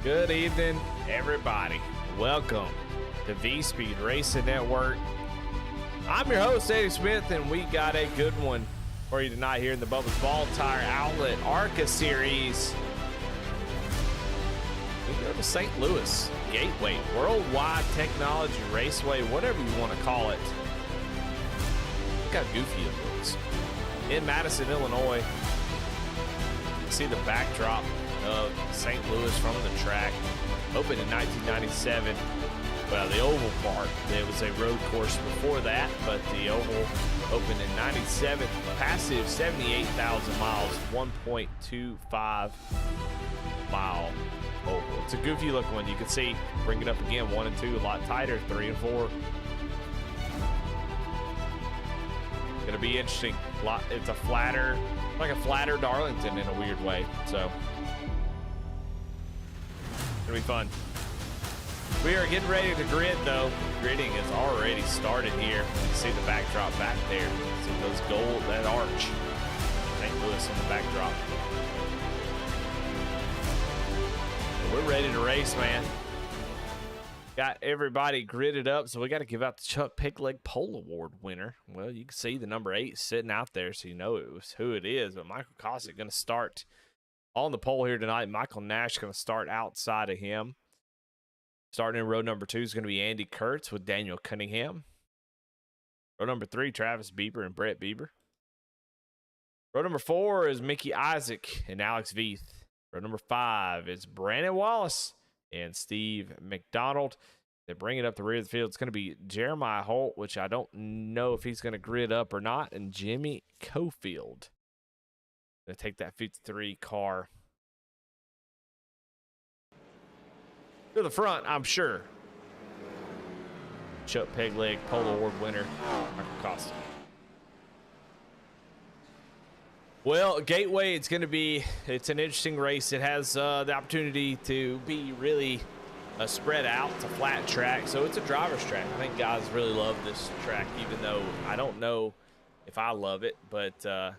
Good evening, everybody. Welcome to V-Speed Racing Network. I'm your host, Eddie Smith, and we got a good one for you tonight here in the Bubbas Ball Tire Outlet Arca Series. We go to St. Louis Gateway, Worldwide Technology Raceway, whatever you want to call it. Look how goofy it looks. In Madison, Illinois. See the backdrop of St. Louis from the track. Opened in 1997. Well, the oval part, there was a road course before that, but the oval opened in 97. Capacity of 78,000 miles, 1.25 mile oval. It's a goofy looking one. You can see, bring it up again, 1 and 2, a lot tighter, 3 and 4. Gonna be interesting. It's a flatter, like a flatter Darlington in a weird way. So gonna be fun. We are getting ready to grid though. Gridding has already started here. You can see the backdrop back there. See those gold, that arch. St. Louis on the backdrop. So we're ready to race, man. Got everybody gridded up, so we got to give out the Chuck Pigleg Pole Award winner. Well, you can see the number 8 sitting out there, so you know it was who it is. But Michael Kosick going to start on the pole here tonight. Michael Nash going to start outside of him. Starting in row number 2 is going to be Andy Kurtz with Daniel Cunningham. Row number 3, Travis Bieber and Brett Bieber. Row number 4 is Mickey Isaac and Alex Veith. Row number 5 is Brandon Wallace and Steve McDonald. They bring it up the rear of the field. It's going to be Jeremiah Holt, which I don't know if he's going to grid up or not, and Jimmy Cofield. Going to take that 53 car to the front, I'm sure. Chuck Pegleg, Pole Award winner, Michael Costa. Well, Gateway, it's an interesting race. It has the opportunity to be really spread out. It's a flat track, so it's a driver's track. I think guys really love this track, even though I don't know if I love it, but I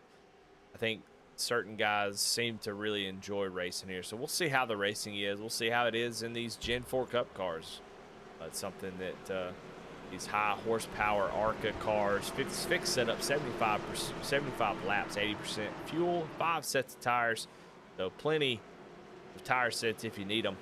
think certain guys seem to really enjoy racing here. So we'll see how the racing is. We'll see how it is in these Gen 4 Cup cars. It's something that these high horsepower Arca cars, fixed setup, 75 laps, 80% fuel, 5 sets of tires. So plenty of tire sets if you need them.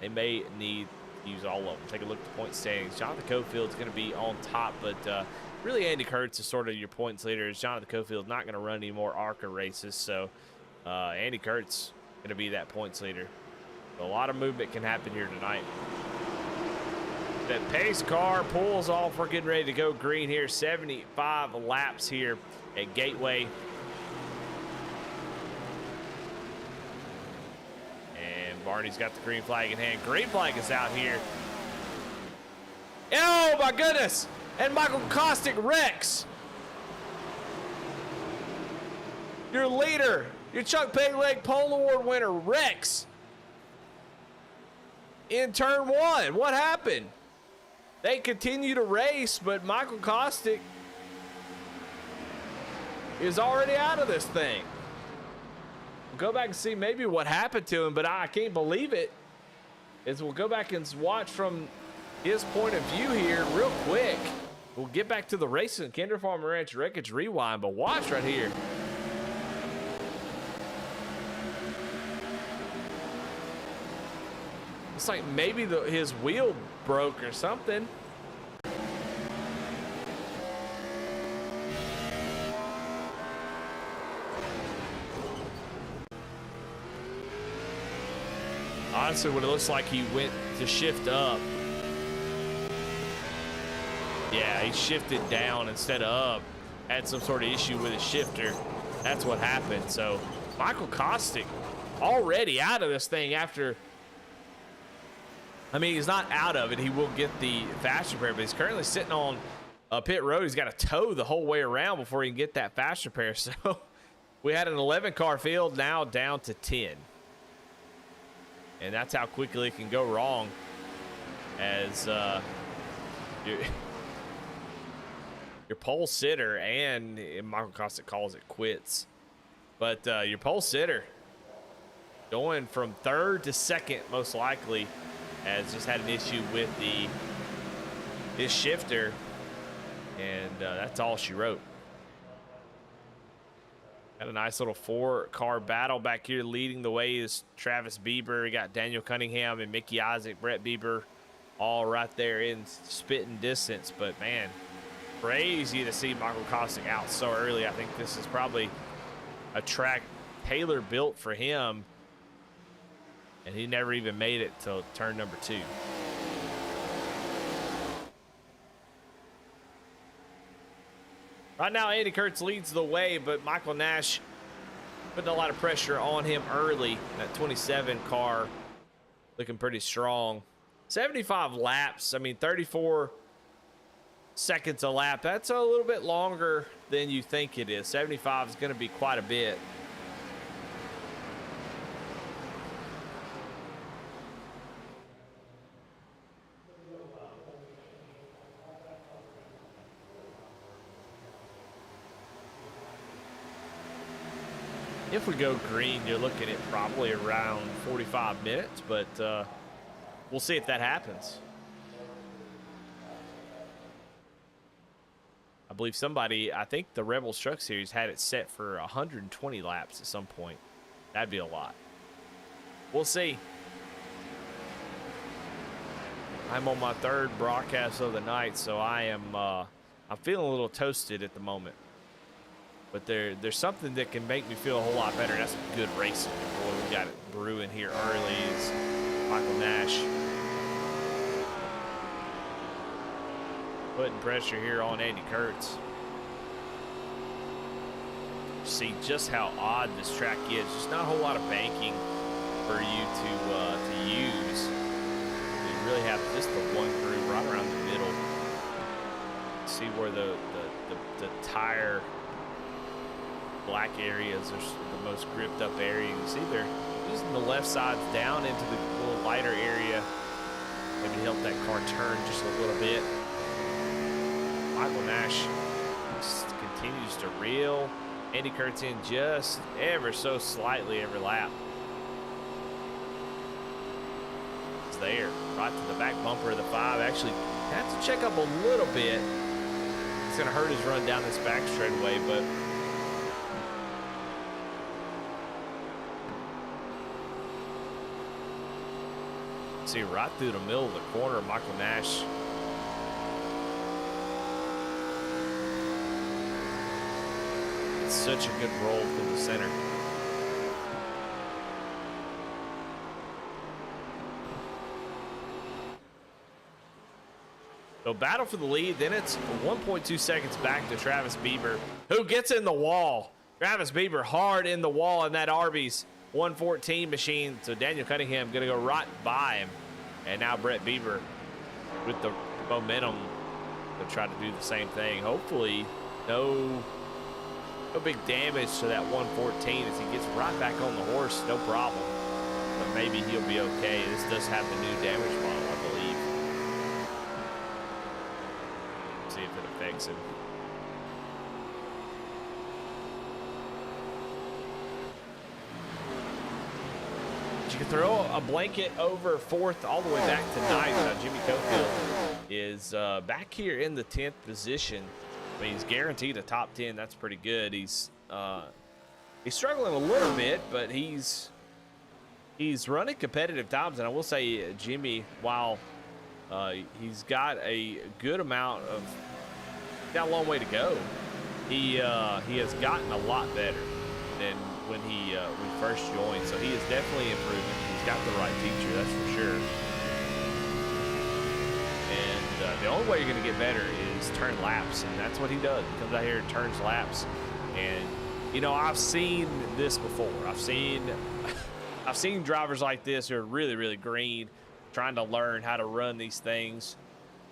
They may need to use all of them. Take a look at the point standings. Jonathan Cofield's going to be on top, but really Andy Kurtz is sort of your points leader. Jonathan Cofield's not going to run any more Arca races, so Andy Kurtz going to be that points leader. So a lot of movement can happen here tonight. That pace car pulls off. We're getting ready to go green here. 75 laps here at Gateway. And Barney's got the green flag in hand. Green flag is out here. Oh, my goodness. And Michael Kostick wrecks. Your leader, your Chuck Pegleg Pole Award winner, wrecks in turn 1. What happened? They continue to race, but Michael Kostick is already out of this thing. We'll go back and see maybe what happened to him, but I can't believe it. We'll go back and watch from his point of view here real quick. We'll get back to the racing. Kinder Farm Ranch Wreckage Rewind, but watch right here. It's like maybe his wheel broke or something. Honestly, what it looks like, he went to shift up. Yeah, he shifted down instead of up. Had some sort of issue with his shifter. That's what happened. So Michael Kostick already out of this thing after... I mean, he's not out of it. He will get the fast repair, but he's currently sitting on pit road. He's got to tow the whole way around before he can get that fast repair. So we had an 11-car field, now down to 10. And that's how quickly it can go wrong as your pole sitter, and Michael Kostick calls it quits. But your pole sitter going from 3rd to 2nd most likely, has just had an issue with his shifter, and that's all she wrote. Got a nice little 4-car battle back here. Leading the way is Travis Bieber. We got Daniel Cunningham and Mickey Isaac, Brett Bieber, all right there in spitting distance. But man, crazy to see Michael Kostick out so early. I think this is probably a track Taylor built for him, and he never even made it till turn number 2. Right now, Andy Kurtz leads the way, but Michael Nash putting a lot of pressure on him early. That 27 car looking pretty strong. 75 laps, I mean 34 seconds a lap. That's a little bit longer than you think it is. 75 is going to be quite a bit. If we go green, you're looking at probably around 45 minutes, but we'll see if that happens. I believe I think the Rebels Truck Series had it set for 120 laps at some point. That'd be a lot. We'll see. I'm on my 3rd broadcast of the night, so I'm feeling a little toasted at the moment. But there's something that can make me feel a whole lot better. That's good racing before we got it brewing here early is Michael Nash putting pressure here on Andy Kurtz. See just how odd this track is. Just not a whole lot of banking for you to use. You really have just the one groove right around the middle. See where the tire black areas are the most gripped up area. You see they're using the left sides down into the little lighter area. Maybe help that car turn just a little bit. Michael Nash continues to reel Andy Kurtz in just ever so slightly every lap. It's there, right to the back bumper of the 5. Actually, have to check up a little bit. It's going to hurt his run down this back straightaway, but see right through the middle of the corner, Michael Nash. It's such a good roll through the center. So battle for the lead, then it's 1.2 seconds back to Travis Bieber, who gets in the wall. Travis Bieber hard in the wall in that Arby's 114 machine. So Daniel Cunningham gonna go right by him. And now Brett Bieber with the momentum to try to do the same thing. Hopefully no big damage to that 114 as he gets right back on the horse, no problem. But maybe he'll be okay. This does have the new damage model, I believe. See if it affects him. You can throw a blanket over 4th all the way back to 9th. Jimmy Cofield is back here in the 10th position. I mean, he's guaranteed a top 10. That's pretty good. He's struggling a little bit, but he's running competitive times. And I will say, Jimmy, while he's got a good amount of, got a long way to go, he has gotten a lot better than when he first joined. So he is definitely improving. He's got the right teacher, that's for sure. And the only way you're going to get better is turn laps, and that's what he does. He comes out here and turns laps. And you know, I've seen this before. I've seen drivers like this who are really, really green, trying to learn how to run these things,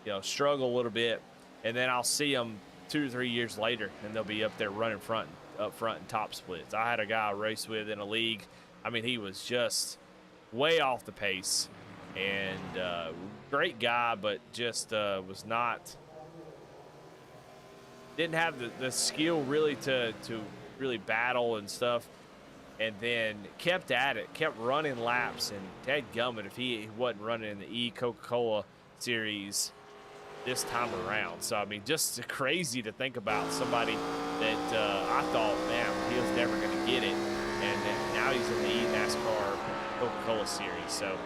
you know, struggle a little bit, and then I'll see them 2 or 3 years later, and they'll be up there running up front in top splits. I had a guy I raced with in a league. I mean, he was just way off the pace, and great guy, but just was not, didn't have the skill really to really battle and stuff, and then kept at it, kept running laps, and dadgummit if he wasn't running in the Coca-Cola series this time around. So I mean, just crazy to think about somebody that I thought, man, he was never going to get it, and now he's in the NASCAR Coca-Cola series. So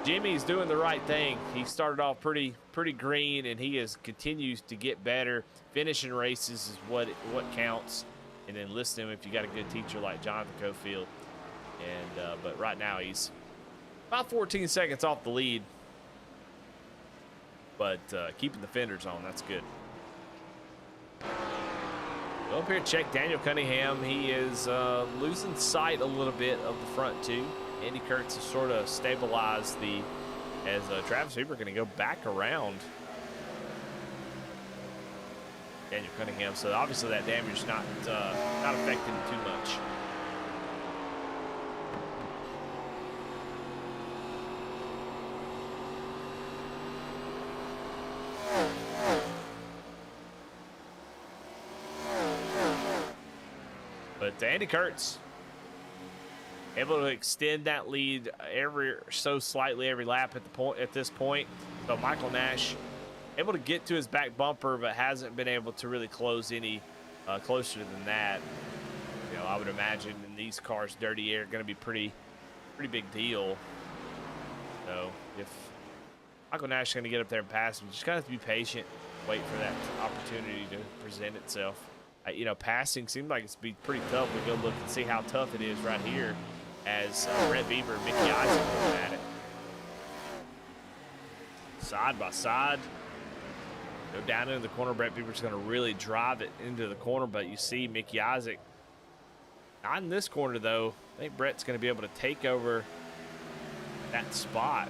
Jimmy's doing the right thing. He started off pretty green, and he continues to get better. Finishing races is what counts, and then listen to him if you got a good teacher like Jonathan Cofield. And but right now he's about 14 seconds off the lead, but keeping the fenders on, that's good. Go up here and check Daniel Cunningham. He is losing sight a little bit of the front two. Andy Kurtz has sort of stabilized as Travis Bieber going to go back around Daniel Cunningham. So obviously that damage not affecting him too much. But Andy Kurtz able to extend that lead every so slightly every lap at this point. So Michael Nash able to get to his back bumper, but hasn't been able to really close any closer than that. You know, I would imagine in these cars, dirty air going to be pretty big deal. So if Michael Nash is going to get up there and pass him, just kind of have to be patient, wait for that opportunity to present itself. You know, passing seems like it's be pretty tough. We go look and see how tough it is right here. as Brett Beaver and Mickey Isaac going at it. Side by side. Go down into the corner. Brett Beaver's going to really drive it into the corner, but you see Mickey Isaac not in this corner, though. I think Brett's going to be able to take over that spot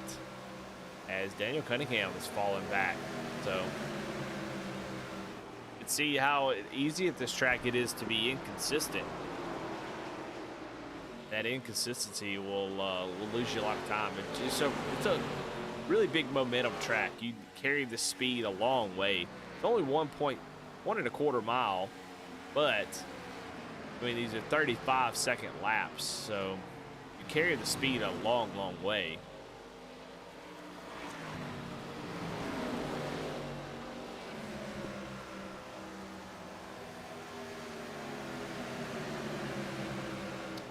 as Daniel Cunningham is falling back. So you can see how easy at this track it is to be inconsistent. That inconsistency will lose you a lot of time. It's a really big momentum track. You carry the speed a long way. It's only 1.125 mile, but I mean, these are 35-second laps, so you carry the speed a long, long way.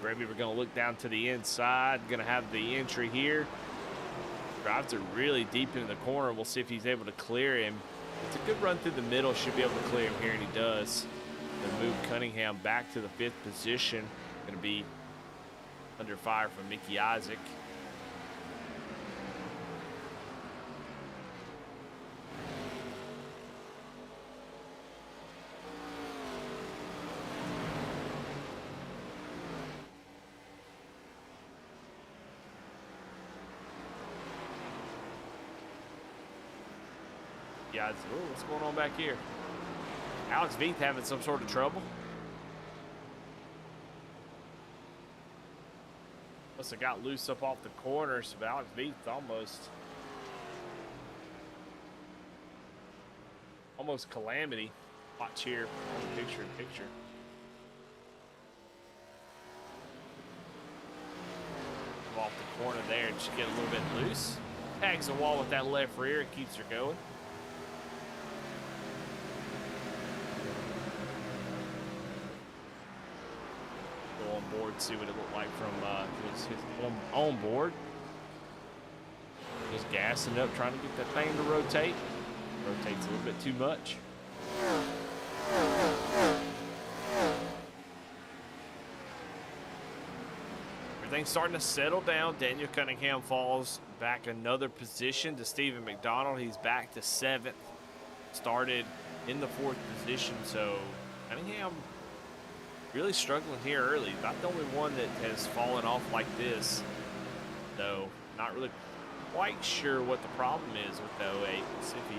Maybe we're going to look down to the inside, going to have the entry here. Drives it really deep into the corner. We'll see if he's able to clear him. It's a good run through the middle. Should be able to clear him here, and he does. Going to move Cunningham back to the 5th position. Going to be under fire from Mickey Isaac. Guys, oh, what's going on back here? Alex Veith having some sort of trouble. Must have got loose up off the corners, but Alex Veith almost calamity. Watch here on the picture. Off the corner there, just get a little bit loose. Tags the wall with that left rear, it keeps her going. Board, see what it looked like from his on board. Just gassing up, trying to get that thing to rotate. Rotates a little bit too much. Everything's starting to settle down. Daniel Cunningham falls back another position to Stephen McDonald. He's back to 7th. Started in the 4th position, so Cunningham really struggling here early. Not the only one that has fallen off like this, though. Not really quite sure what the problem is with the 08. Let's see if he...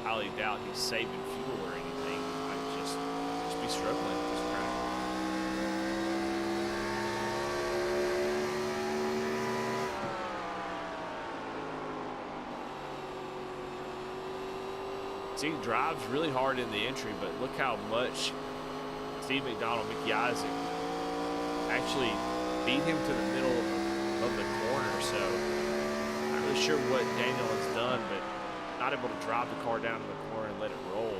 I highly doubt he's saving fuel or anything. He might just be struggling at this track. He drives really hard in the entry, but look how much Steve McDonald, Mickey Isaac actually beat him to the middle of the corner. So not really sure what Daniel has done, but not able to drop the car down to the corner and let it roll.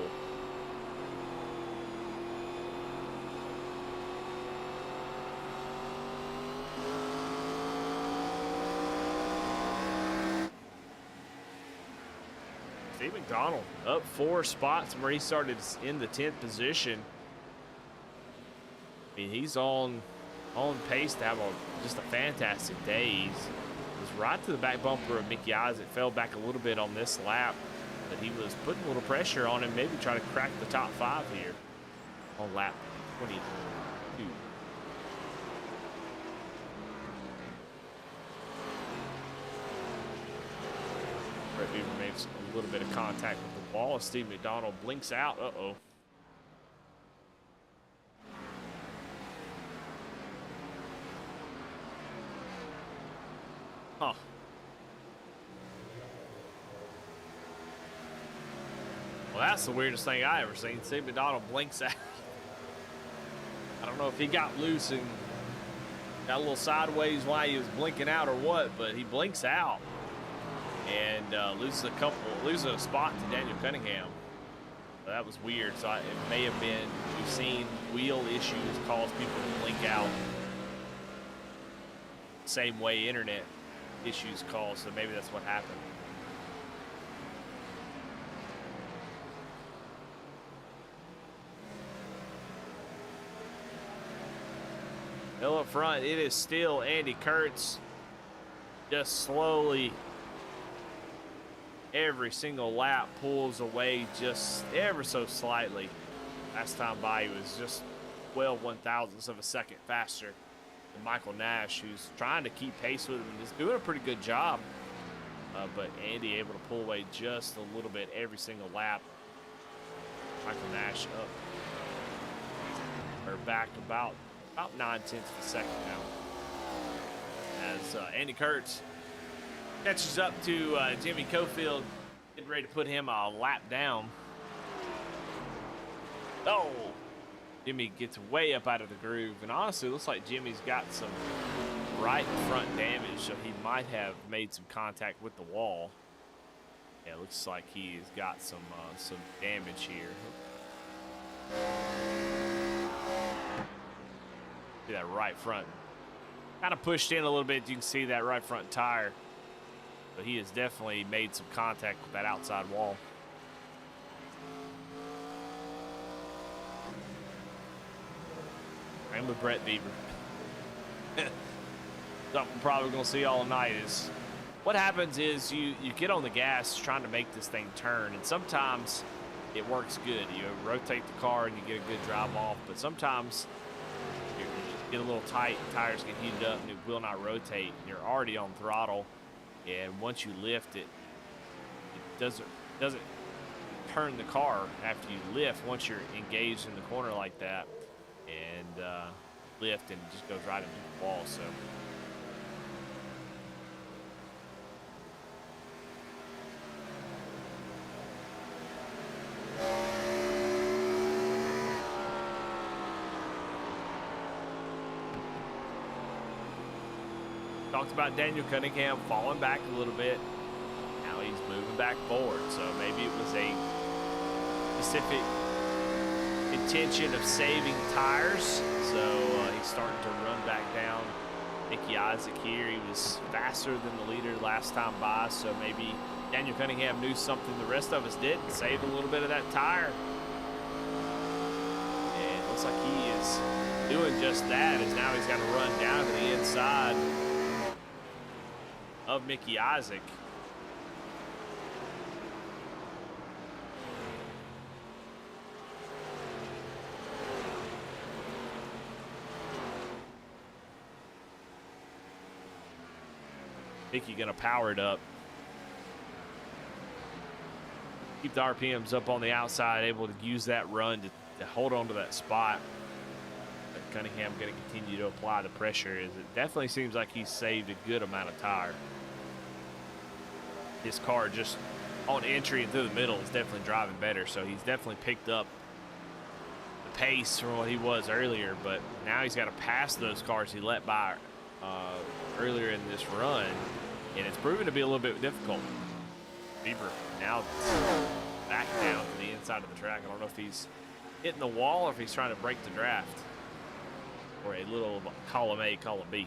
Steve McDonald up 4 spots from where he started in the 10th position. I mean, he's on pace to have just a fantastic day. He was right to the back bumper of Mickey Isaac. Fell back a little bit on this lap, but he was putting a little pressure on him, maybe try to crack the top 5 here on lap 22. Brett Beaver makes a little bit of contact with the wall as Steve McDonald blinks out. Uh-oh. Huh. Well, that's the weirdest thing I ever seen. Steve McDonald blinks out. I don't know if he got loose and got a little sideways while he was blinking out or what, but he blinks out and loses a spot to Daniel Cunningham. So that was weird. So it may have been, we've seen wheel issues cause people to blink out. Same way internet issues cause, so maybe that's what happened. Well, up front, it is still Andy Kurtz. Just slowly, every single lap pulls away just ever so slightly. Last time by, he was just 12 one-thousandths of a second faster than Michael Nash, who's trying to keep pace with him and is doing a pretty good job. But Andy able to pull away just a little bit every single lap. Michael Nash up, or back about 9/10 of a second now. As Andy Kurtz catches up to Jimmy Cofield, getting ready to put him a lap down. Oh, Jimmy gets way up out of the groove, and honestly, it looks like Jimmy's got some right front damage, so he might have made some contact with the wall. Yeah, it looks like he's got some damage here. See that right front kind of pushed in a little bit. You can see that right front tire, but he has definitely made some contact with that outside wall. And with Brett Bieber. Something we're probably going to see all night is what happens is you get on the gas trying to make this thing turn, and sometimes it works good. You rotate the car and you get a good drive off, but sometimes you get a little tight, tires get heated up, and it will not rotate, and you're already on throttle, and once you lift it, it doesn't turn the car after you lift once you're engaged in the corner like that, and lift, and it just goes right into the wall. So talked about Daniel Cunningham falling back a little bit. Now he's moving back forward. So maybe it was a specific intention of saving tires. So he's starting to run back down. Mickey Isaac here, he was faster than the leader last time by. So maybe Daniel Cunningham knew something the rest of us didn't. Saved a little bit of that tire. And it looks like he is doing just that, as now he's got to run down to the inside of Mickey Isaac. Mickey gonna power it up. Keep the RPMs up on the outside, able to use that run to hold on to that spot. But Cunningham gonna continue to apply the pressure, as it definitely seems like he's saved a good amount of tire. His car just on entry and through the middle is definitely driving better, so he's definitely picked up the pace from what he was earlier, but now he's got to pass those cars he let by earlier in this run, and it's proven to be a little bit difficult. Bieber now back down to the inside of the track. I don't know if he's hitting the wall or if he's trying to break the draft, or a little column A, column B.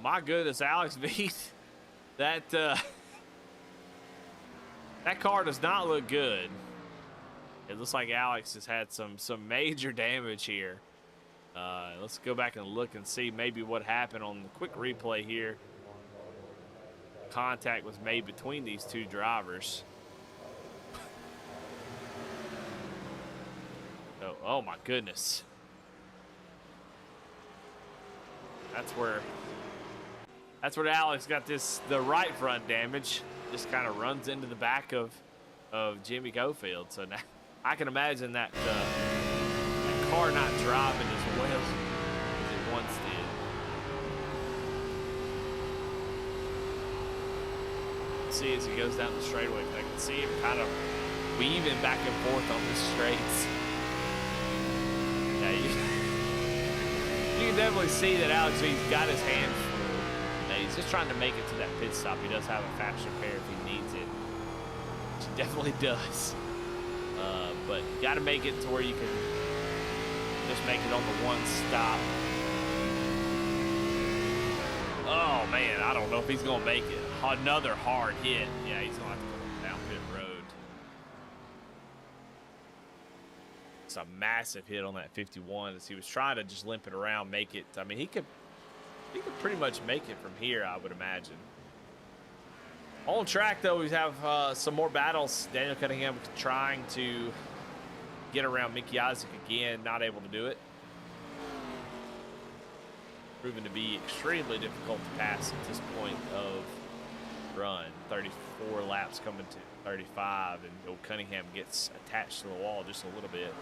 My goodness, Alex V, that car does not look good. It looks like Alex has had some major damage here. Let's go back and look and see maybe what happened on the quick replay here. Contact was made between these two drivers. Oh my goodness. That's where Alex got the right front damage. Just kind of runs into the back of Jimmy Cofield. So now I can imagine that car not driving as well as it once did. see as he goes down the straightaway. I can see him kind of weaving back and forth on the straights. Yeah, you can definitely see that Alex V's got his hands full. Yeah, he's just trying to make it to that pit stop. He does have a faster pair if he needs it. He definitely does. But you got to make it to where you can just make it on the one stop. Oh, man, I don't know if he's going to make it. Another hard hit. Yeah, he's going to have to go down pit road. It's a massive hit on that 51 as he was trying to just limp it around, make it. I mean, he could pretty much make it from here, I would imagine. On track, though, we have some more battles. Daniel Cunningham trying to get around Mickey Isaac again, not able to do it. Proven to be extremely difficult to pass at this point of run. 34 laps coming to 35, and old Cunningham gets attached to the wall just a little bit.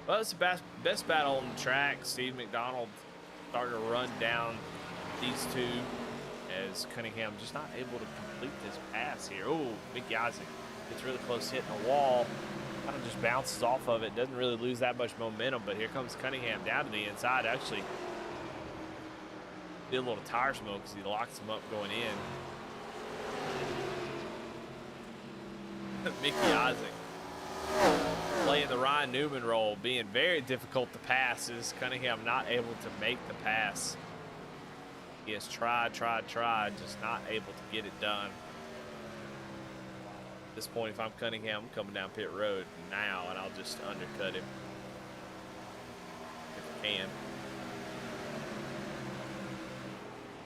Well, it's the best battle on the track. Steve McDonald starting to run down these two as Cunningham just not able to complete this pass here. Oh, Mickey Isaac gets really close hitting the wall. Kind of just bounces off of it. Doesn't really lose that much momentum, but here comes Cunningham down to the inside. Actually, did a little tire smoke because he locks him up going in. Mickey Isaac playing the Ryan Newman role, being very difficult to pass, is Cunningham not able to make the pass. He has tried, just not able to get it done. At this point, if I'm Cunningham, I'm coming down pit road now, and I'll just undercut him if I can.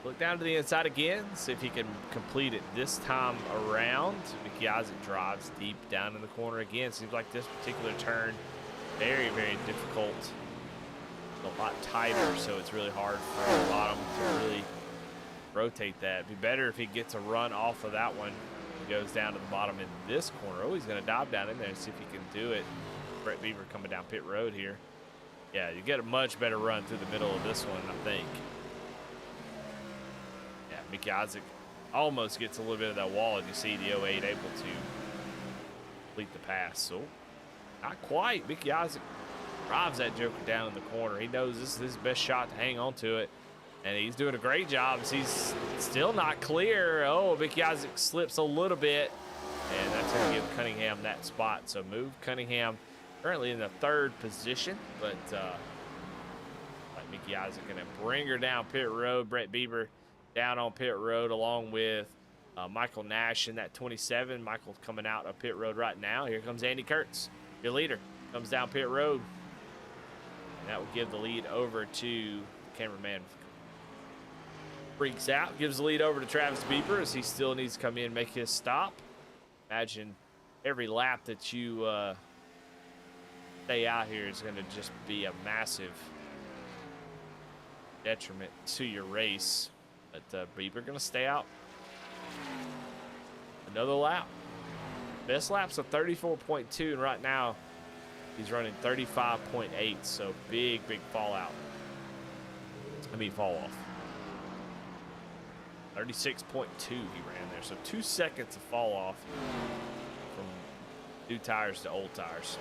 Look down to the inside again, see if he can complete it this time around. Mickey Isaac drives deep down in the corner again. Seems like this particular turn, very, very difficult. A lot tighter, so it's really hard for the bottom to really rotate that. It'd be better if he gets a run off of that one. He goes down to the bottom in this corner. Oh, he's going to dive down in there and see if he can do it. Brett Beaver coming down pit road here. Yeah, you get a much better run through the middle of this one, I think. Mickey Isaac almost gets a little bit of that wall, and you see the 08 able to complete the pass. So, not quite. Mickey Isaac drives that joker down in the corner. He knows this is his best shot to hang on to it, and he's doing a great job as he's still not clear. Oh, Mickey Isaac slips a little bit, and that's going to give Cunningham that spot. So, move Cunningham currently in the third position, but like Mickey Isaac going to bring her down pit road. Brett Bieber down on pit road along with Michael Nash in that 27. Michael's coming out of pit road right now. Here comes Andy Kurtz, your leader, comes down pit road. And that will give the lead over to the cameraman. Freaks out, gives the lead over to Travis Bieber as he still needs to come in and make his stop. Imagine every lap that you stay out here is going to just be a massive detriment to your race. But Bieber going to stay out another lap. Best lap's a 34.2, and right now he's running 35.8, so big fall off. 36.2 he ran there, so 2 seconds of fall off from new tires to old tires.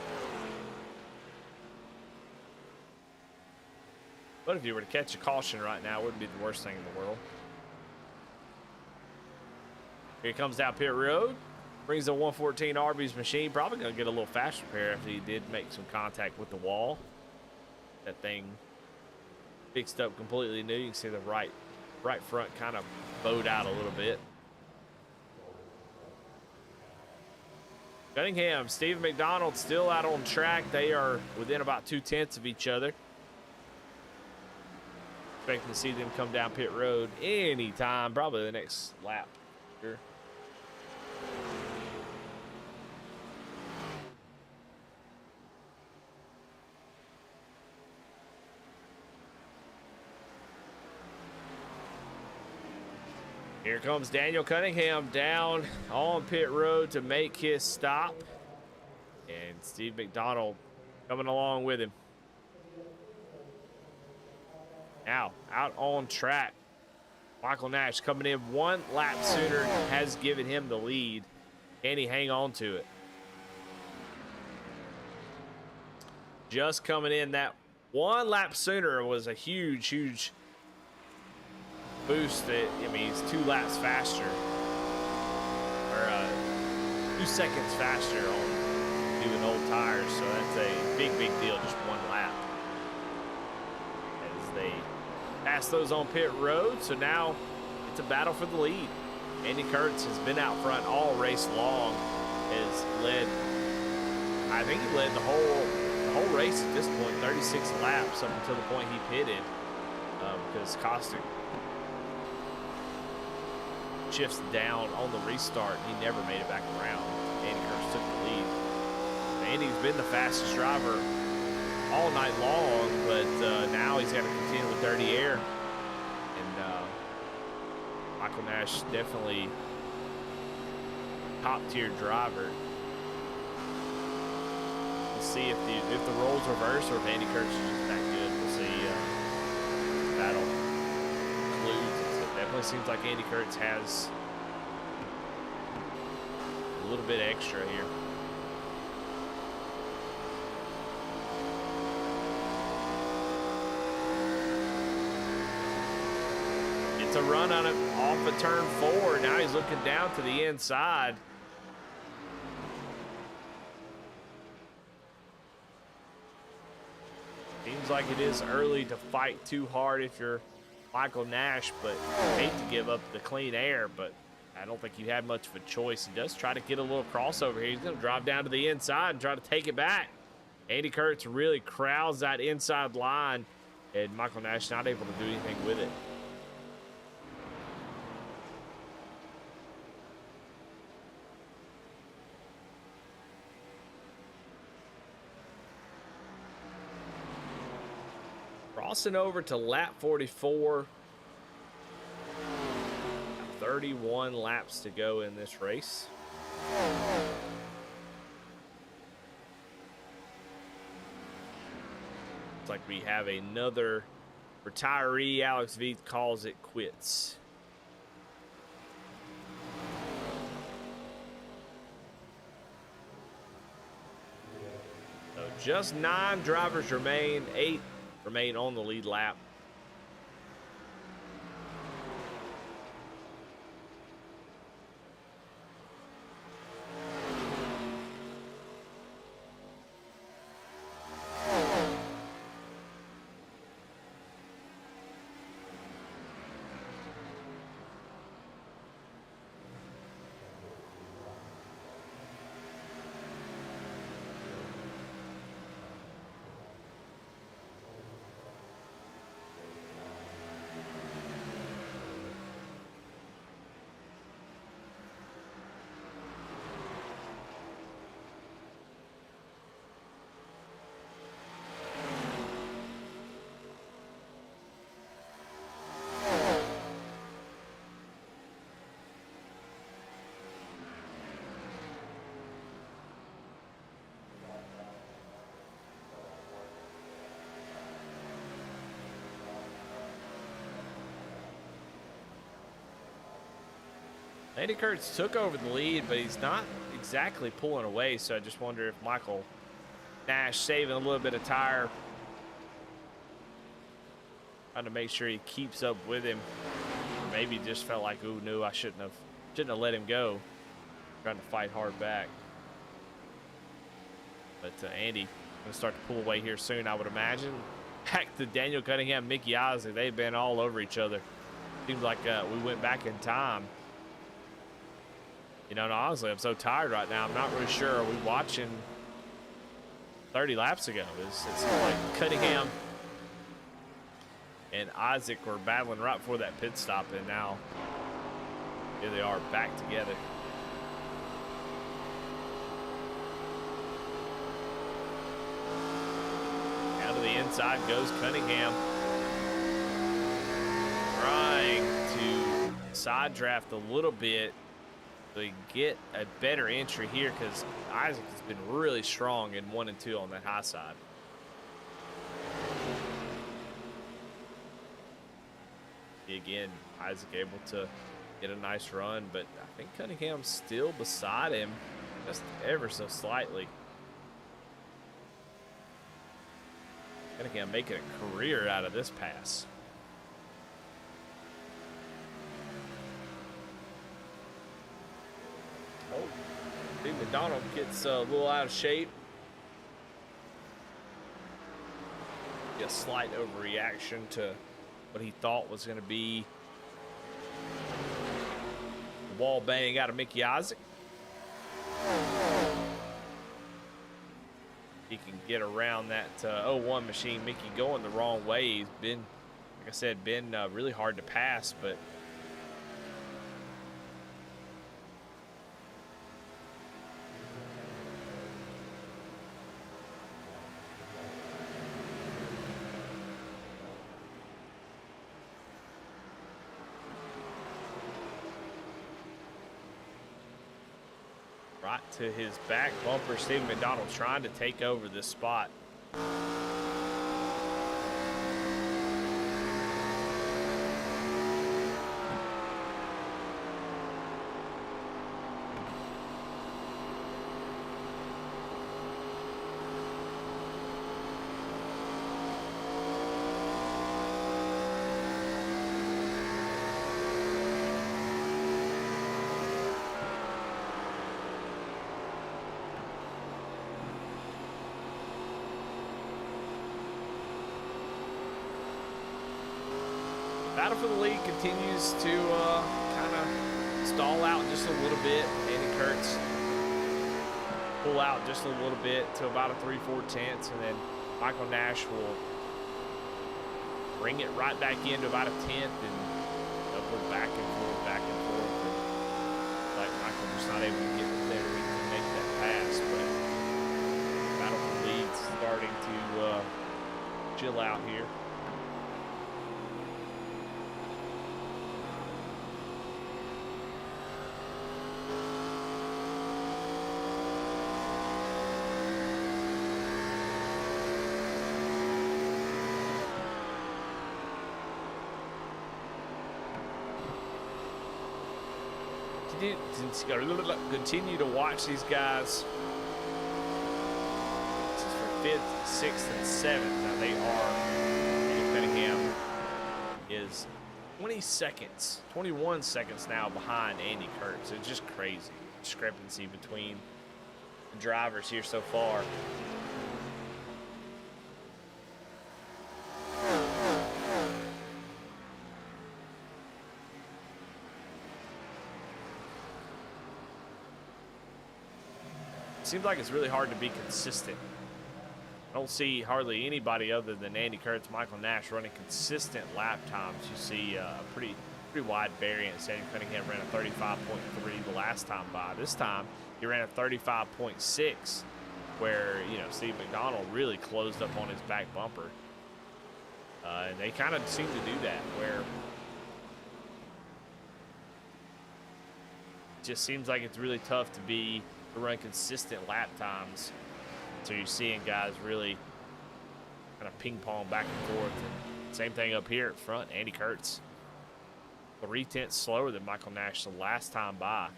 But if you were to catch a caution right now, it wouldn't be the worst thing in the world. Here he comes down pit road. Brings the 114 Arby's machine. Probably going to get a little faster pair if he did make some contact with the wall. That thing fixed up completely new. You can see the right front kind of bowed out a little bit. Cunningham, Stephen McDonald still out on track. They are within about 2/10 of each other. Expecting to see them come down pit road anytime, probably the next lap. Sure. Here comes Daniel Cunningham down on pit road to make his stop. And Steve McDonald coming along with him. Now, out on track. Michael Nash coming in one lap sooner has given him the lead. Can he hang on to it? Just coming in, that one lap sooner was a huge, huge boost. I mean, he's 2 laps faster, or 2 seconds faster on doing old tires. So that's a big, big deal. Just 1 lap as they pass those on pit road. So now it's a battle for the lead. Andy Kurtz has been out front all race long. Has led, I think he led the whole race at this point, 36 laps up until the point he pitted, because Costick shifts down on the restart and he never made it back around. Andy Kurtz took the lead. Andy's been the fastest driver all night long, but now he's got to contend with dirty air. And Michael Nash definitely top tier driver. We'll see if the roles reverse or if Andy Kurtz is just that good. We'll see. Battle concludes. It definitely seems like Andy Kurtz has a little bit extra here. It's a run on it off of turn 4. Now he's looking down to the inside. Seems like it is early to fight too hard if you're Michael Nash, but I hate to give up the clean air, but I don't think you had much of a choice. He does try to get a little crossover here. He's going to drive down to the inside and try to take it back. Andy Kurtz really crowds that inside line, and Michael Nash not able to do anything with it. Crossing over to lap 44. 31 laps to go in this race. Looks like we have another retiree. Alex Veith calls it quits. So just 9 drivers remain. 8 remain on the lead lap. Andy Kurtz took over the lead, but he's not exactly pulling away, so I just wonder if Michael Nash saving a little bit of tire, trying to make sure he keeps up with him. Or maybe just felt like, ooh, no, I shouldn't have let him go. Trying to fight hard back. But Andy going to start to pull away here soon, I would imagine. Back to Daniel Cunningham, Mickey Isaac. They've been all over each other. Seems like we went back in time. You know, and honestly, I'm so tired right now. I'm not really sure. Are we watching 30 laps ago? It's like Cunningham and Isaac were battling right before that pit stop, and now here they are back together. Down to the inside goes Cunningham, trying to side draft a little bit to get a better entry here, because Isaac has been really strong in 1 and 2 on that high side. Again, Isaac able to get a nice run, but I think Cunningham's still beside him just ever so slightly. Cunningham making a career out of this pass. Oh, Steve McDonald gets a little out of shape. A slight overreaction to what he thought was going to be the wall bang out of Mickey Isaac. He can get around that 01 machine. Mickey going the wrong way. He's been, like I said, really hard to pass, but right to his back bumper. Steve McDonald trying to take over this spot. Battle for the lead continues to kind of stall out just a little bit. Andy Kurtz pull out just a little bit to about a 3/4 tenths, and then Michael Nash will bring it right back into about a tenth, and they'll go back and forth, back and forth. And like Michael just not able to get there to make that pass, but Battle for the lead's starting to chill out here. Continue to watch these guys. This is for 5th, 6th, and 7th. Now they are, Cunningham is 20 seconds, 21 seconds now behind Andy Kurtz. It's just crazy discrepancy between the drivers here so far. Seems like it's really hard to be consistent. I don't see hardly anybody other than Andy Kurtz, Michael Nash running consistent lap times. You see a pretty wide variance. Andy Cunningham ran a 35.3 the last time by. This time he ran a 35.6, where Steve McDonald really closed up on his back bumper. And they kind of seem to do that, where it just seems like it's really tough to run consistent lap times. So you're seeing guys really kind of ping pong back and forth. And same thing up here at front. Andy Kurtz 3/10 slower than Michael Nash the last time by.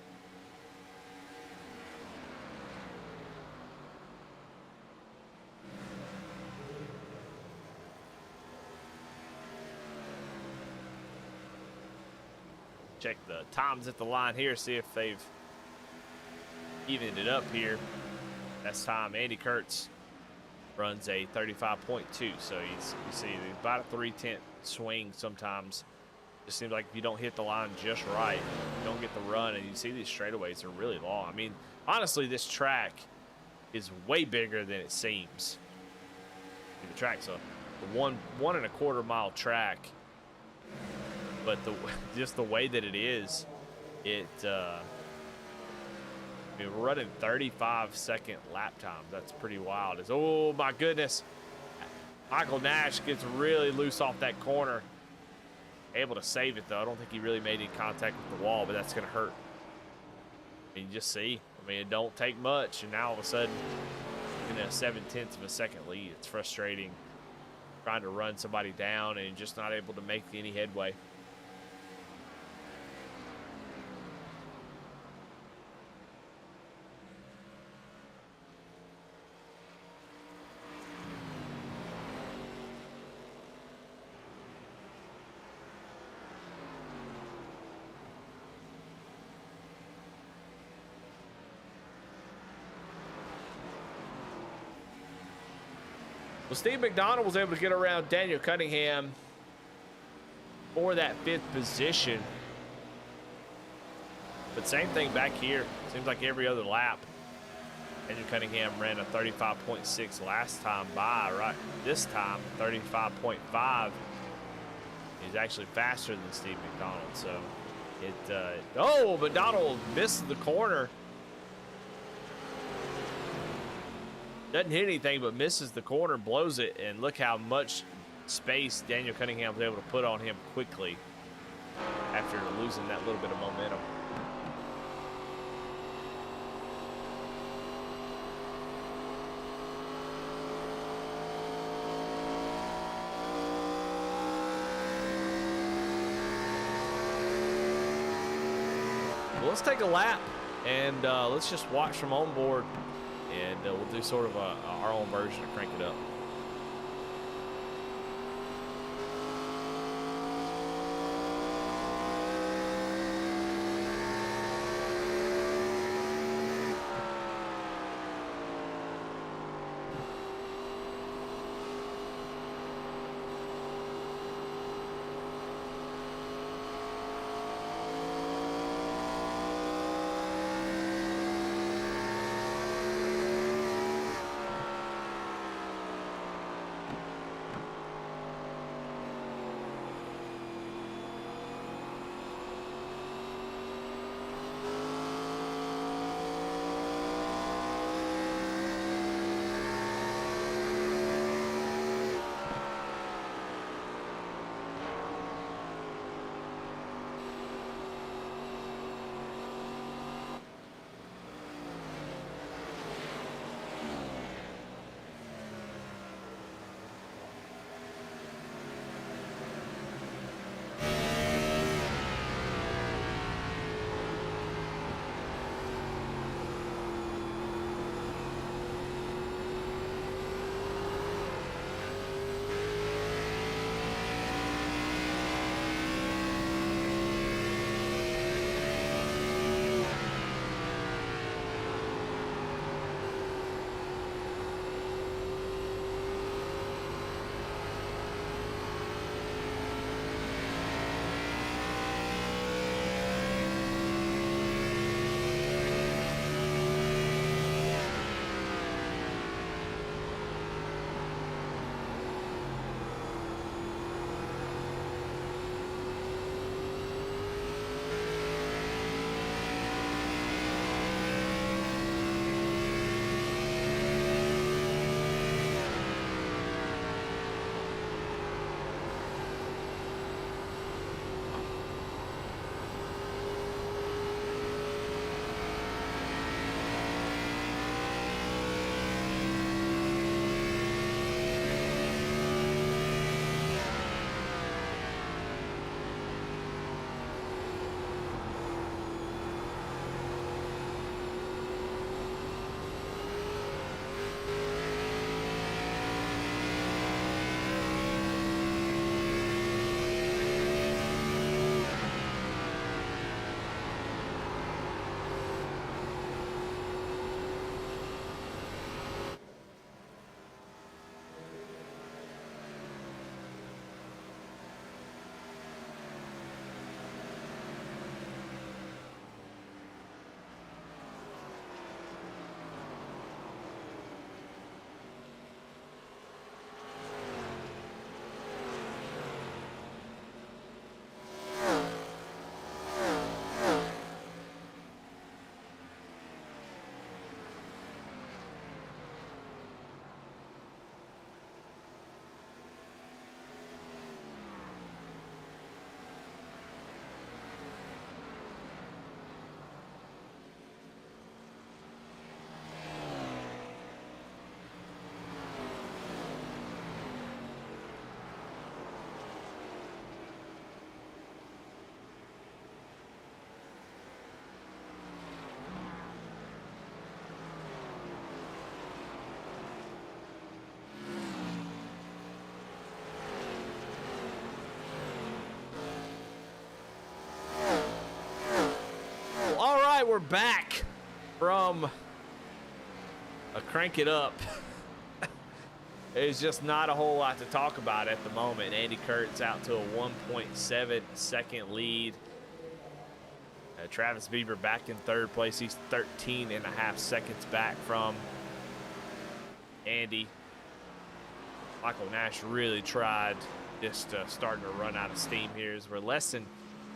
Check the times at the line here, see if they've evened it up here. That's time Andy Kurtz runs a 35.2, so you see about a 3/10 swing sometimes. It seems like if you don't hit the line just right, you don't get the run, and you see these straightaways are really long. I mean, honestly, this track is way bigger than it seems. The track's a 1.25 mile track, but just the way that it is, we're running 35-second lap times. That's pretty wild. Oh my goodness. Michael Nash gets really loose off that corner. able to save it, though. I don't think he really made any contact with the wall, but that's going to hurt. And you just see, I mean, it don't take much, and now all of a sudden, in a 7/10 of a second lead, it's frustrating trying to run somebody down and just not able to make any headway. Well, Steve McDonald was able to get around Daniel Cunningham for that 5th position. But same thing back here. Seems like every other lap, Daniel Cunningham ran a 35.6 last time by, right? This time, 35.5. He's actually faster than Steve McDonald. So oh, McDonald missed the corner. Doesn't hit anything, but misses the corner, blows it, and look how much space Daniel Cunningham was able to put on him quickly after losing that little bit of momentum. Well, let's take a lap, and let's just watch from onboard. And we'll do sort of our own version to crank it up. we're back from a crank it up. There's just not a whole lot to talk about at the moment. Andy Kurt's out to a 1.7 second lead. Travis Bieber back in third place. He's 13.5 seconds back from Andy. Michael Nash really tried, just starting to run out of steam here as we're less than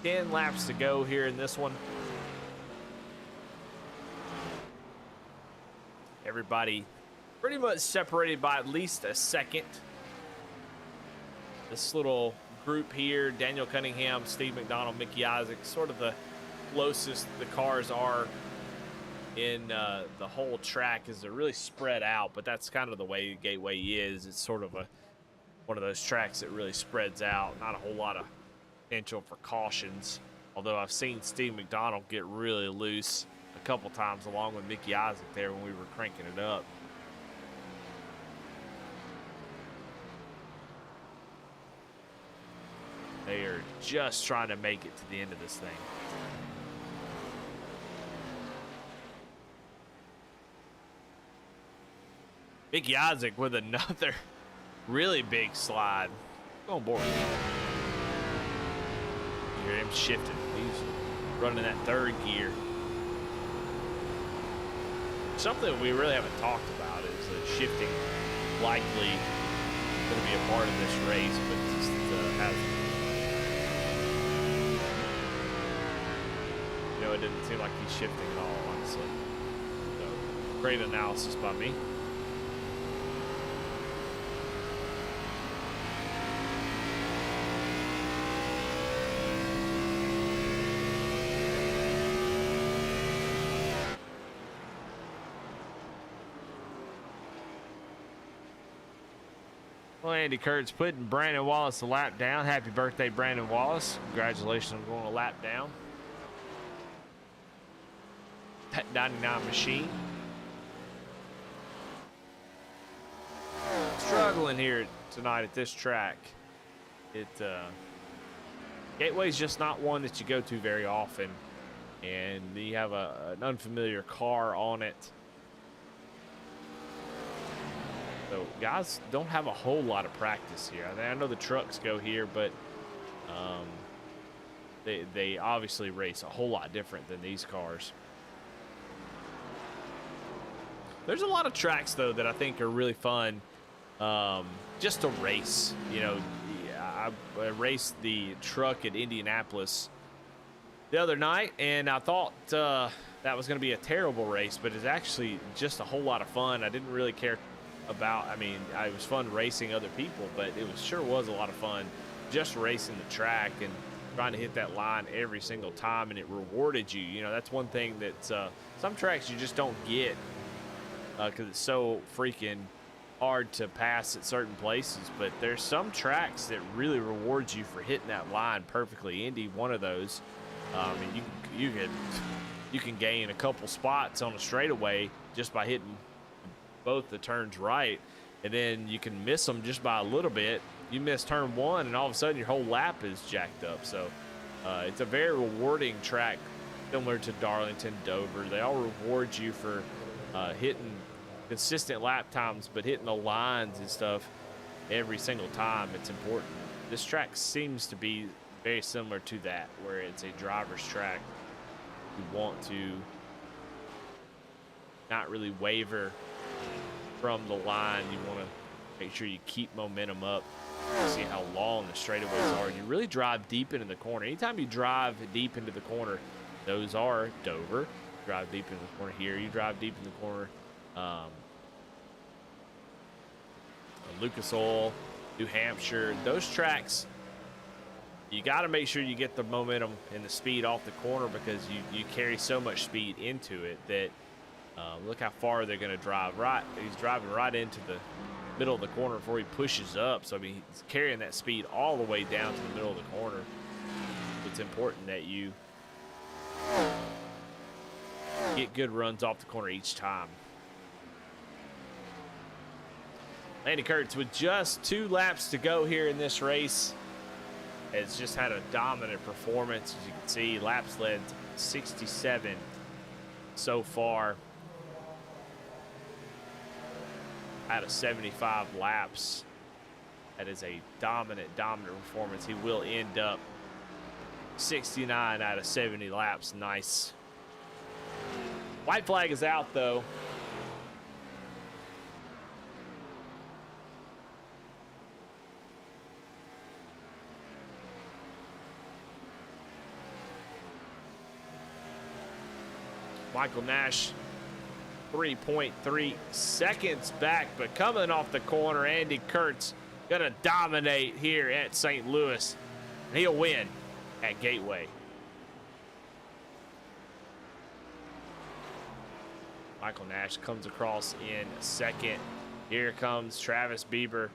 10 laps to go here in this one. Everybody pretty much separated by at least a second. This little group here, Daniel Cunningham, Steve McDonald, Mickey Isaac, sort of the closest the cars are in the whole track, is they're really spread out, but that's kind of the way Gateway is. It's sort of one of those tracks that really spreads out. Not a whole lot of potential for cautions, although I've seen Steve McDonald get really loose a couple times along with Mickey Isaac there when we were cranking it up. They are just trying to make it to the end of this thing. Mickey Isaac with another really big slide. Go on board. You hear him shifting. He's running that third gear. Something we really haven't talked about is the shifting likely going to be a part of this race, but just hasn't. You know, it didn't seem like he's shifting at all, honestly. So, great analysis by me. Well, Andy Kurt's putting Brandon Wallace a lap down. Happy birthday, Brandon Wallace. Congratulations on going a lap down. That 99 machine. Struggling here tonight at this track. Gateway's just not one that you go to very often. And you have an unfamiliar car on it. So guys don't have a whole lot of practice here. I know the trucks go here, but they obviously race a whole lot different than these cars. There's a lot of tracks though that I think are really fun, just to race. You know, I raced the truck at Indianapolis the other night, and I thought that was going to be a terrible race, but it's actually just a whole lot of fun. I didn't really care about, I mean, it was fun racing other people, but it sure was a lot of fun just racing the track and trying to hit that line every single time, and it rewarded you. You know, that's one thing that some tracks you just don't get because it's so freaking hard to pass at certain places, but there's some tracks that really rewards you for hitting that line perfectly. Indy, one of those. And you can gain a couple spots on a straightaway just by hitting both the turns right, and then you can miss them just by a little bit. You miss turn one and all of a sudden your whole lap is jacked up. So it's a very rewarding track, similar to Darlington, Dover. They all reward you for hitting consistent lap times, but hitting the lines and stuff every single time. It's important. This track seems to be very similar to that, where it's a driver's track. You want to not really waver from the line. You want to make sure you keep momentum up. See how long the straightaways are. You really drive deep into the corner. Anytime you drive deep into the corner, those are Dover. Drive deep into the corner here. You drive deep in the corner. Lucas Oil, New Hampshire. Those tracks, you got to make sure you get the momentum and the speed off the corner, because you carry so much speed into it that look how far they're going to drive. Right, he's driving right into the middle of the corner before he pushes up. So I mean, he's carrying that speed all the way down to the middle of the corner. It's important that you get good runs off the corner each time. Andy Kurtz with just 2 laps to go here in this race has just had a dominant performance. As you can see, laps led 67 so far out of 75 laps. That is a dominant performance. He will end up 69 out of 70 laps. Nice. White flag is out, though. Michael Nash, 3.3 seconds back, but coming off the corner, Andy Kurtz gonna dominate here at St. Louis. And he'll win at Gateway. Michael Nash comes across in second. Here comes Travis Bieber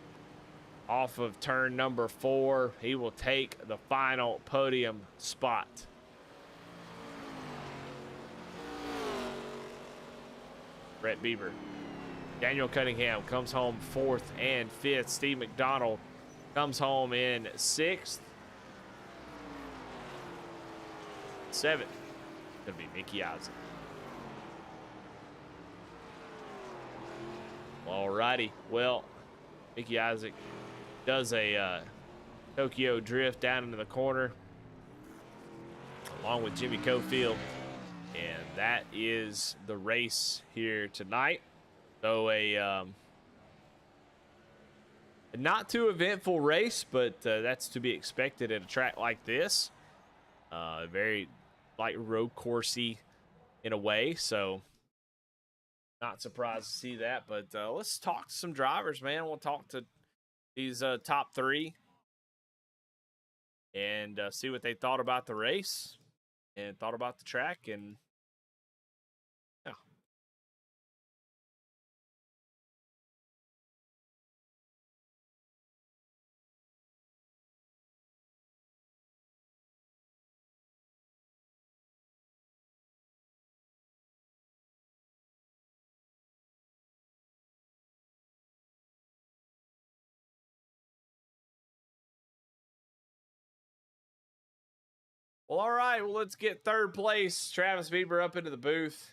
off of turn number 4. He will take the final podium spot. Brett Bieber. Daniel Cunningham comes home 4th and 5th. Steve McDonald comes home in 6th. 7th. Gonna be Mickey Isaac. Alrighty. Well, Mickey Isaac does a Tokyo drift down into the corner along with Jimmy Cofield. And that is the race here tonight. So a not too eventful race, but that's to be expected at a track like this. Very like road coursey in a way, so not surprised to see that. But let's talk to some drivers, man. We'll talk to these top 3 and see what they thought about the race and thought about the track. And yeah. Well, all right. Well, let's get 3rd place, Travis Bieber, up into the booth,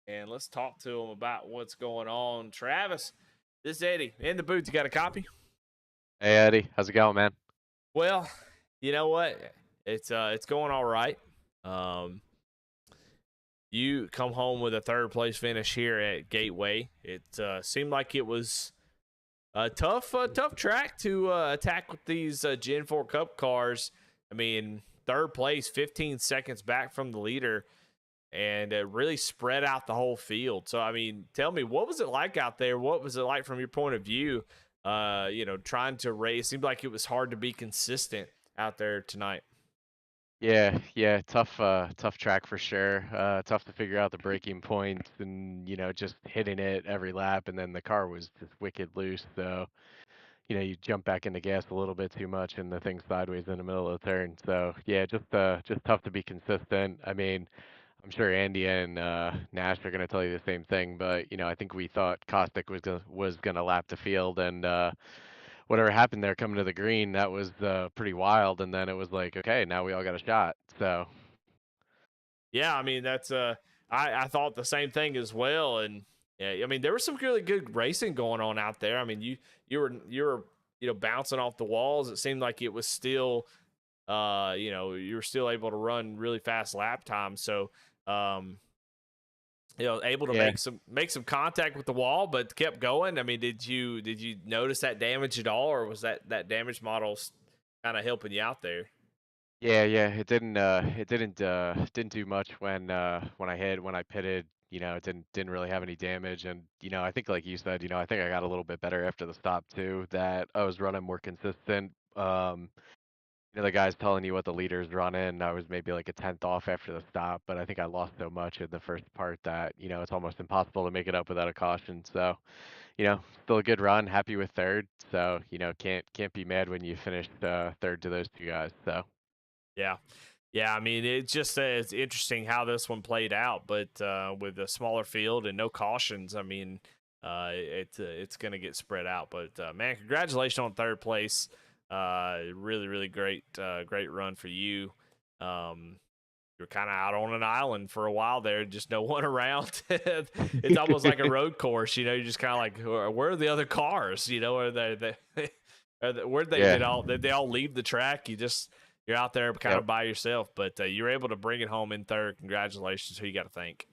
and let's talk to him about what's going on. Travis, this is Eddie in the booth. You got a copy? Hey Eddie, how's it going, man? Well, you know what? It's going all right. You come home with a 3rd place finish here at Gateway. It seemed like it was a tough track to attack with these Gen 4 Cup cars. I mean, 3rd place, 15 seconds back from the leader, and it really spread out the whole field. So, I mean, tell me, what was it like out there? What was it like from your point of view? Trying to race. Seemed like it was hard to be consistent out there tonight. Yeah, tough track for sure. Tough to figure out the braking points and, just hitting it every lap, and then the car was just wicked loose. So, you jump back into gas a little bit too much and the thing's sideways in the middle of the turn. So, yeah, just tough to be consistent. I mean, I'm sure Andy and Nash are gonna tell you the same thing, but I think we thought Kostic was gonna lap the field, and whatever happened there coming to the green, that was pretty wild. And then it was like, okay, now we all got a shot. So Yeah, I mean that's I thought the same thing as well, and yeah, I mean there was some really good racing going on out there. I mean you were bouncing off the walls. It seemed like it was still you were still able to run really fast lap times. So able to yeah, make some contact with the wall, but kept going. I mean, did you notice that damage at all, or was that damage model kind of helping you out there? yeah, it didn't do much when I pitted. It didn't really have any damage. And I think, like you said, I think I got a little bit better after the stop too. That I was running more consistent. The guys telling you what the leaders run in, I was maybe like a tenth off after the stop, but I think I lost so much in the first part that it's almost impossible to make it up without a caution. So still a good run. Happy with 3rd. So can't be mad when you finished 3rd to those 2 guys. So Yeah. Yeah, I mean, it's interesting how this one played out, but with a smaller field and no cautions, I mean, it's going to get spread out. But man, congratulations on 3rd place. Really, really great run for you. you're kind of out on an island for a while there, just no one around. It's almost like a road course, you're just kind of like, where are the other cars? Are where'd they Yeah. did they all leave the track? You're out there kind Yep. of by yourself, but you're able to bring it home in third. Congratulations. Who you got to thank?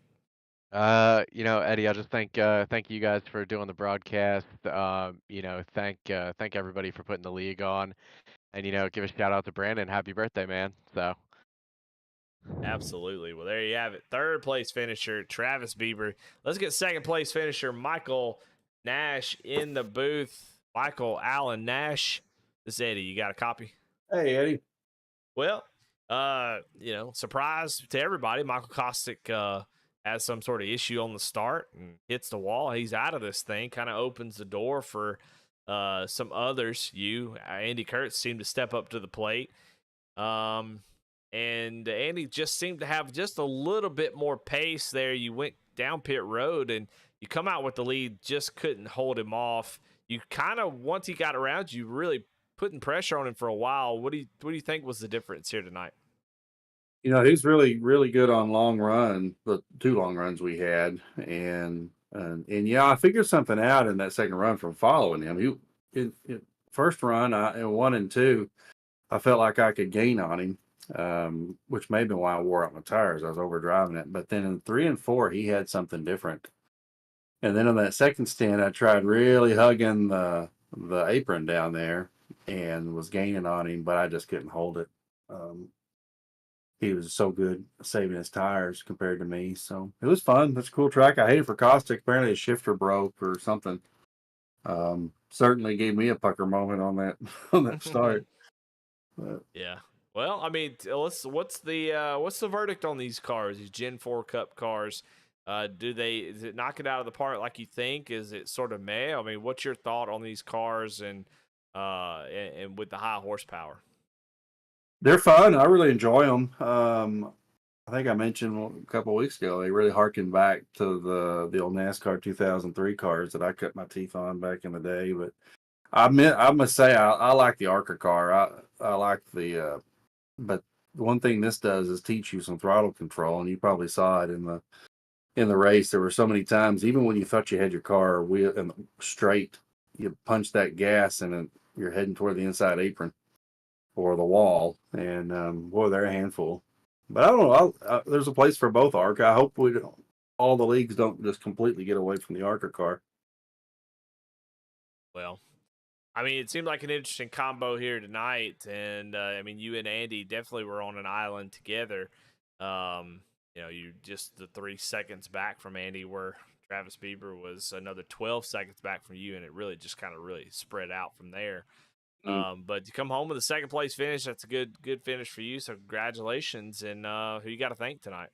Eddie, I'll just thank you guys for doing the broadcast. Thank everybody for putting the league on, and give a shout out to Brandon. Happy birthday, man. So Absolutely. Well, there you have it. Third place finisher, Travis Bieber. Let's get second place finisher, Michael Nash in the booth. Michael Allen Nash. This is Eddie. You got a copy? Hey, Eddie. Well, surprise to everybody. Michael Kostick has some sort of issue on the start and hits the wall. He's out of this thing. Kind of opens the door for some others. Andy Kurtz seemed to step up to the plate. And Andy just seemed to have just a little bit more pace there. You went down pit road and you come out with the lead, just couldn't hold him off. You kind of, once he got around you, really putting pressure on him for a while. What do you think was the difference here tonight? He's really, really good on long run, the 2 long runs we had. And yeah, I figured something out in that second run from following him. First run, in 1 and 2, I felt like I could gain on him, which may have been why I wore out my tires. I was overdriving it. But then in 3 and 4, he had something different. And then on that second stint, I tried really hugging the apron down there and was gaining on him, but I just couldn't hold it. He was so good saving his tires compared to me. So it was fun. That's a cool track. I hated for Caustic. Apparently his shifter broke or something. Certainly gave me a pucker moment on that start. But, yeah. Well, I mean, what's the verdict on these cars, these Gen 4 Cup cars? Is it knock it out of the park like you think? Is it sort of meh? I mean, what's your thought on these cars and with the high horsepower? they're fun. I really enjoy them. I think I mentioned a couple of weeks ago, they really harken back to the old NASCAR 2003 cars that I cut my teeth on back in the day. But I must say, I like the Arca car. I like but one thing this does is teach you some throttle control, and you probably saw it in the race. There were so many times, even when you thought you had your car wheel and straight, you punch that gas and you're heading toward the inside apron or the wall, and boy, they're a handful. But I don't know. There's a place for both Arca. I hope all the leagues don't just completely get away from the Arca car. Well, I mean, it seemed like an interesting combo here tonight, and I mean, you and Andy definitely were on an island together. You just the 3 seconds back from Andy, where Travis Bieber was another 12 seconds back from you, and it really just kind of really spread out from there. But you come home with a second place finish. That's a good finish for you. So congratulations. And who you got to thank tonight?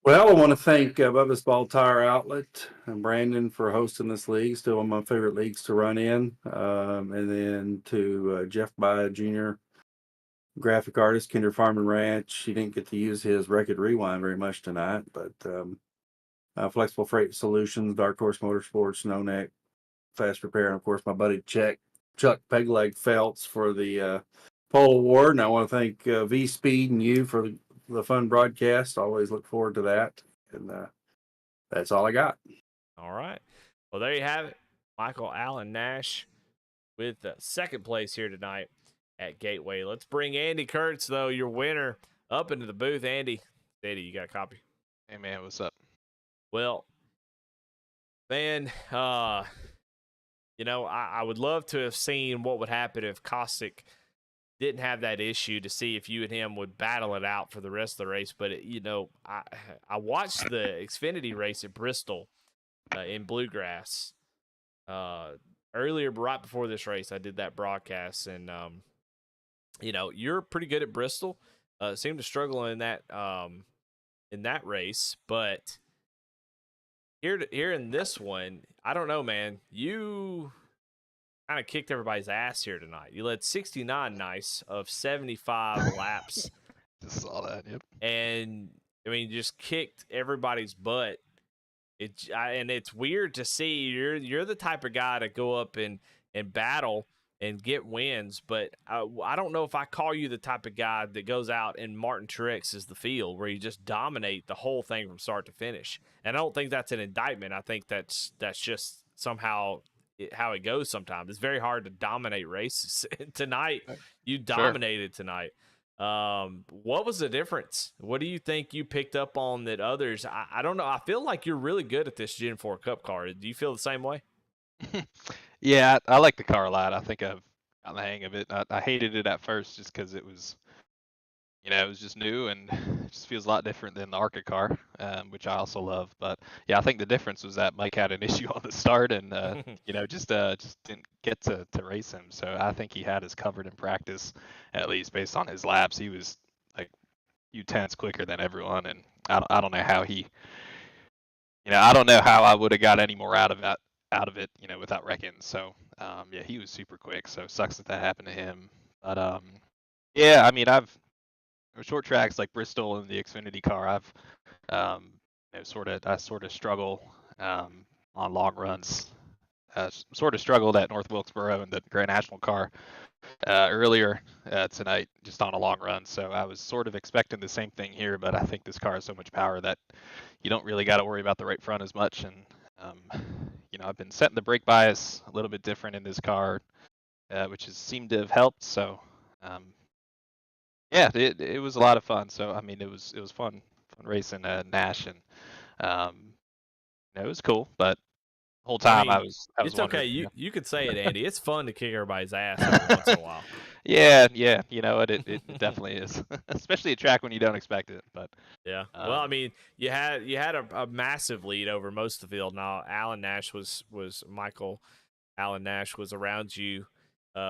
Well, I want to thank Bubbas Ball Tire Outlet and Brandon for hosting this league. Still one of my favorite leagues to run in. And then to Jeff Bye Jr., graphic artist, Kinder Farm and Ranch. He didn't get to use his record rewind very much tonight, but Flexible Freight Solutions, Dark Horse Motorsports, No Neck, Fast Repair, and of course my buddy Chuck Pegleg Felts for the pole award. And I want to thank V Speed and you for the fun broadcast. Always look forward to that. And that's all I got. All right. Well, there you have it. Michael Allen Nash with second place here tonight at Gateway. Let's bring Andy Kurtz, though, your winner, up into the booth. Andy, you got a copy? hey man, what's up? Well, man, I would love to have seen what would happen if Kostick didn't have that issue, to see if you and him would battle it out for the rest of the race. But, I watched the Xfinity race at Bristol in Bluegrass earlier, right before this race. I did that broadcast, and, you're pretty good at Bristol. Seemed to struggle in that race, but here in this one, I don't know, man. You kind of kicked everybody's ass here tonight. You led 69 nice of 75 laps. Just saw that. Yep. And I mean, just kicked everybody's butt. And it's weird to see. You're the type of guy to go up and battle and get wins, but I don't know if I call you the type of guy that goes out and Martin Truex is the field where you just dominate the whole thing from start to finish. And I don't think that's an indictment. I think that's just somehow how it goes sometimes. It's very hard to dominate races. Tonight, you Sure. dominated tonight. What was the difference? What do you think you picked up on that others? I don't know. I feel like you're really good at this Gen 4 Cup car. Do you feel the same way? Yeah, I like the car a lot. I think I've gotten the hang of it. I hated it at first just because it was, it was just new and it just feels a lot different than the Arca car, which I also love. But yeah, I think the difference was that Mike had an issue on the start and, just didn't get to race him. So I think he had us covered in practice, at least based on his laps. He was like few tenths quicker than everyone, and I don't know how I don't know how I would have got any more out of it, without wrecking. So, yeah, he was super quick. So sucks that happened to him. But yeah, I mean, I've short tracks like Bristol and the Xfinity car. I've I sort of struggle on long runs. Sort of struggled at North Wilkesboro in the Grand National car earlier tonight, just on a long run. So I was sort of expecting the same thing here, but I think this car has so much power that you don't really got to worry about the right front as much. And I've been setting the brake bias a little bit different in this car, which has seemed to have helped. So yeah, it was a lot of fun. So I mean, it was fun racing Nash, and it was cool. But the whole I time mean, I was it's okay. wondering. You could say it, Andy. It's fun to kick everybody's ass every once in a while. Yeah, you know what? It definitely is, especially a track when you don't expect it. But Yeah. Well, I mean, you had a massive lead over most of the field. Now, Michael Alan Nash was around you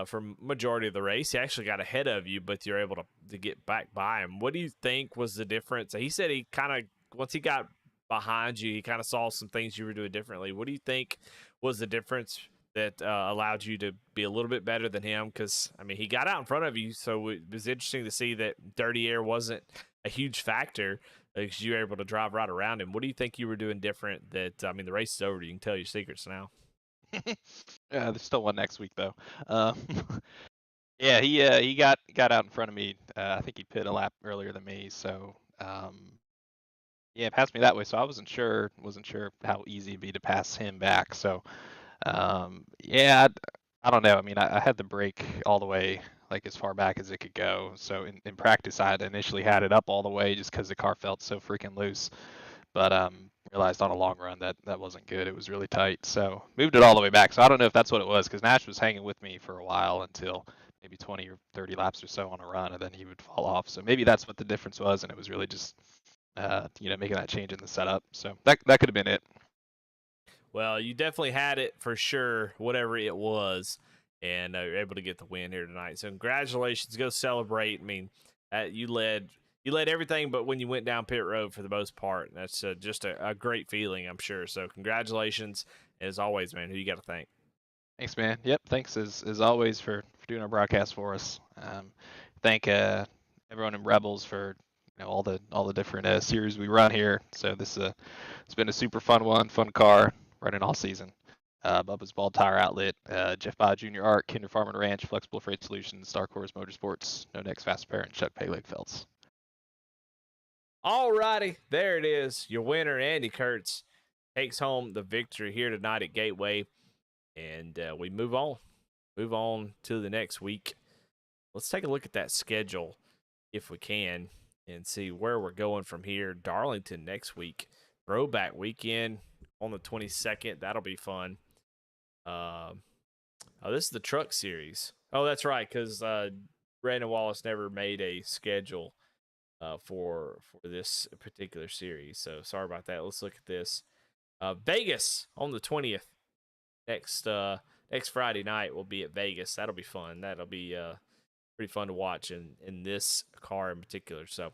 for majority of the race. He actually got ahead of you, but you're able to get back by him. What do you think was the difference? He said he kind of once he got behind you, he kind of saw some things you were doing differently. What do you think was the difference that allowed you to be a little bit better than him? Because I mean, he got out in front of you, so it was interesting to see that dirty air wasn't a huge factor because you were able to drive right around him. What do you think you were doing different? That I mean, the race is over. You can tell your secrets now. yeah, there's still one next week though. Um, yeah, he got out in front of me. I think he pit a lap earlier than me, so yeah, passed me that way. So I wasn't sure how easy it'd be to pass him back. So yeah, I don't know. I mean, I had the brake all the way like as far back as it could go. So in practice, I had initially had it up all the way just because the car felt so freaking loose. But realized on a long run that wasn't good. It was really tight. So moved it all the way back. So I don't know if that's what it was because Nash was hanging with me for a while until maybe 20 or 30 laps or so on a run, and then he would fall off. So maybe that's what the difference was, and it was really just making that change in the setup. So that could have been it. Well, you definitely had it for sure, whatever it was, and you're able to get the win here tonight. So congratulations, go celebrate. I mean, you led everything, but when you went down pit road for the most part, that's just a great feeling, I'm sure. So congratulations, as always, man. Who you got to thank? Thanks, man. Yep, thanks as always for doing our broadcast for us. Thank everyone in Rebels for all the different series we run here. So this it's been a super fun car running all season. Bubbas Bald Tire Outlet, Jeff Bott Jr. Arc, Kinder Farm and Ranch, Flexible Freight Solutions, Star Course Motorsports, No Next Fast Parent, Chuck Paleg Felts. All righty, there it is. Your winner, Andy Kurtz, takes home the victory here tonight at Gateway, and we move on to the next week. Let's take a look at that schedule if we can and see where we're going from here. Darlington next week, throwback weekend on the 22nd. That'll be fun. This is the truck series. Oh, that's right, because Brandon Wallace never made a schedule for this particular series. So sorry about that. Let's look at this. Vegas on the 20th. Next Friday night will be at Vegas. That'll be fun. That'll be pretty fun to watch in this car in particular. So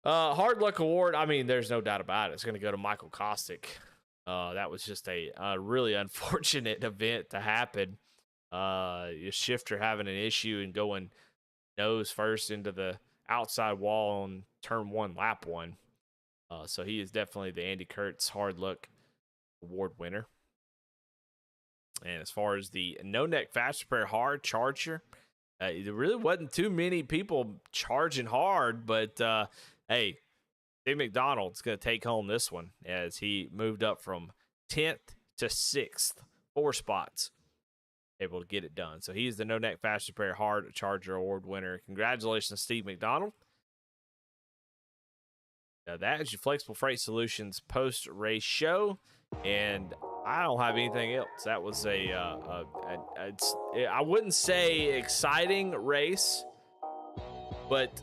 Hard Luck Award, I mean, there's no doubt about it. It's going to go to Michael Kostick. That was just a really unfortunate event to happen. Your shifter having an issue and going nose first into the outside wall on turn one, lap one. So he is definitely the Andy Kurtz Hard Luck Award winner. And as far as the no neck fast repair hard charger, there really wasn't too many people charging hard, but hey, Steve McDonald's going to take home this one as he moved up from 10th to 6th, 4 spots, able to get it done. So he's the no neck fast repair hard charger award winner. Congratulations, Steve McDonald. Now that is your Flexible Freight Solutions post race show, and I don't have anything else. That was I wouldn't say exciting race, but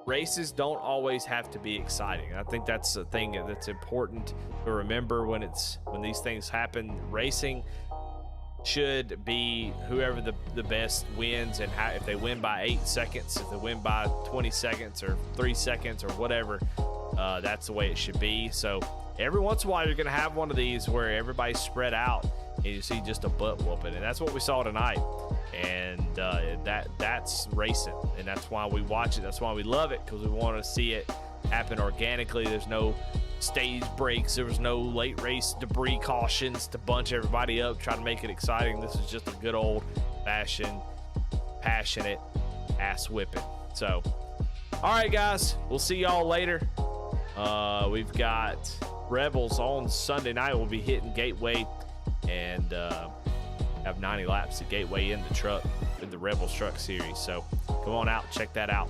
races don't always have to be exciting. I think that's a thing that's important to remember when these things happen. Racing should be whoever the best wins, and if they win by 8 seconds, if they win by 20 seconds or 3 seconds or whatever, that's the way it should be. So every once in a while, you're going to have one of these where everybody's spread out and you see just a butt whooping, and that's what we saw tonight. And that's racing, and that's why we watch it. That's why we love it, because we want to see it happen organically. There's no stage breaks. There was no late race debris cautions to bunch everybody up, try to make it exciting. This is just a good old fashioned, passionate ass whipping. So, all right, guys, we'll see y'all later. We've got Rebels on Sunday night. We'll be hitting Gateway and have 90 laps at Gateway in the truck with the Rebels Truck Series. So come on out, check that out.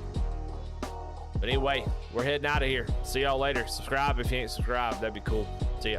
But anyway, we're heading out of here. See y'all later. Subscribe if you ain't subscribed. That'd be cool. See ya.